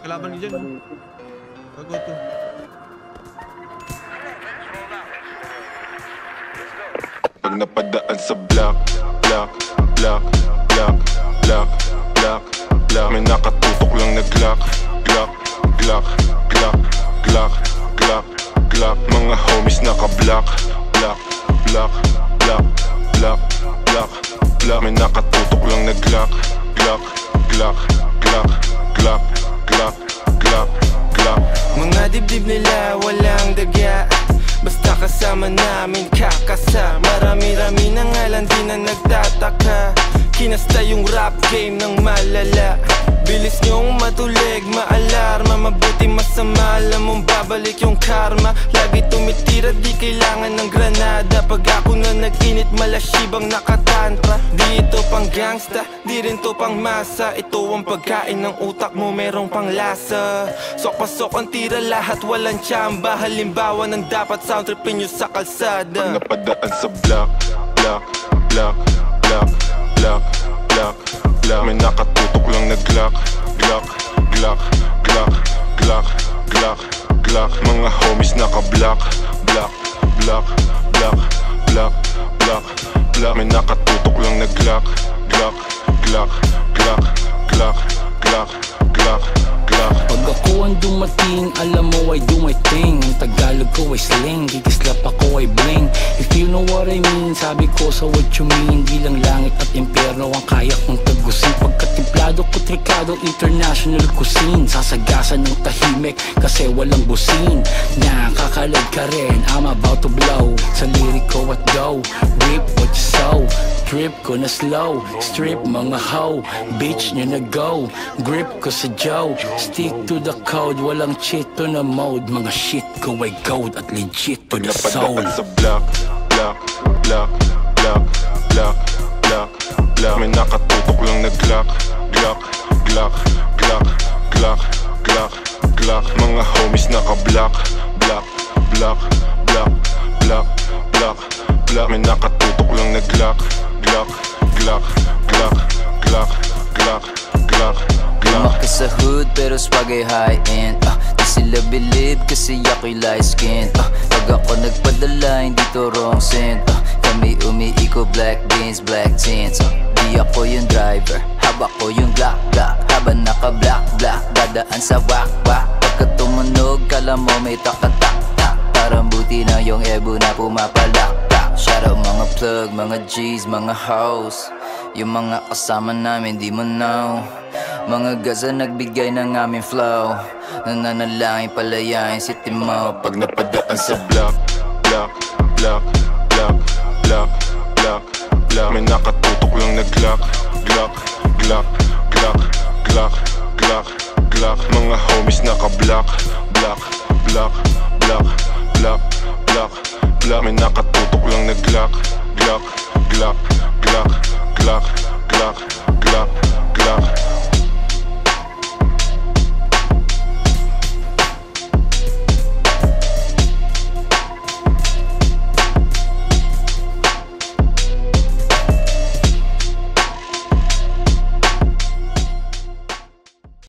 Kalaban niyo dyan. Bago to. Pag napadaan sa block, block, block, block, block, block, block, may nakatutok lang na Glock, Glock, Glock, Glock, Glock, Glock, Glock. Mga homies naka-block, block, block, block, block, block, block. May nakatutok lang na Glock, Glock, Glock, Glock, Glock, Glock, Glock, Glock. Mga dibdib nila walang dagya, basta kasama namin kakasa. Marami-rami na ngalan di na nagtataka. Kinasta yung rap game ng malala. Bilis nyong matulig, maalarma. Mabuti masama, alam mong babalik yung karma. Lagi tumitira, di kailangan ng granada. Pag ako na nag-init, malasibang nakatantra. Di ito pang gangsta, di rin to pang masa. Ito ang pagkain ng utak mo, merong pang lasa. Sok-pasok ang tira, lahat walang tsamba. Halimbawa ng dapat sound tripin nyo sa kalsada. Pag napadaan sa block, block, block, block, block, block, block, may nakatutok lang na Glock, Glock, Glock, Glock, Glock, Glock, Glock. Mga homies naka-block, block, block, block, block, block, block. May nakatutok lang na Glock, Glock, Glock, Glock, Glock, Glock, Glock, Glock. Pag ako ang dumating, alam mo I do my thing. Ang Tagalog ko ay sling, kikislap ako ay bling. If you know what I mean, sabi ko sa what you mean. Di lang langit at impyerno ang kaya kong tagusin. Pagkatimplado ko trikado, international cuisine. Sasagasan ng tahimik kasi walang busin. Nakakalag ka rin, I'm about to blow. Sa lirik ko at go, rip what you sow. Trip ko na slow, strip mga hoe. Bitch nyo na go, grip ko sa Joe. Stick to the code, walang cheat to na mode. Mga shit ko ay gold at legit to the soul. Pag napadaan sa block, block, block, block, block, block, block, may nakatutok lang na Glock, Glock, Glock, Glock, Glock, Glock, Glock. Mga homies naka-block, block, block, block, block, block, block. May nakatutok lang na Glock, Glock, Glock, Glock, Glock, Glock, Glock, Glock. Lumaki sa hood pero swag ay high-end. Di sila believe kasi ako'y light skin. Pag ako nagpadala hindi to wrong scent. Kami umiiko black beans, black tints. Di ako yung driver, haba ko yung Glock, Glock. Habang naka-black, black, dadaan sa wak-wak. Pagka tumunog, kala mo may takatak-tak. Parang buti na yung ebo na pumapalak-tak. Shout out mga plug, mga G's, mga hoes. Yung mga kasama namin di mo know. Mga gaza nagbigay ng aming flow. Nananalangin palayain si Timo. Pag napadaan sa block, block, block, block, block, block, block, may nakatutok lang na Glock, Glock, Glock, Glock, Glock, Glock, Glock. Mga homies naka-block, block, block, block, block, block, block. May nakatutok lang na Glock, Glock, Glock, Glock, Glock, Glock, Glock, Glock.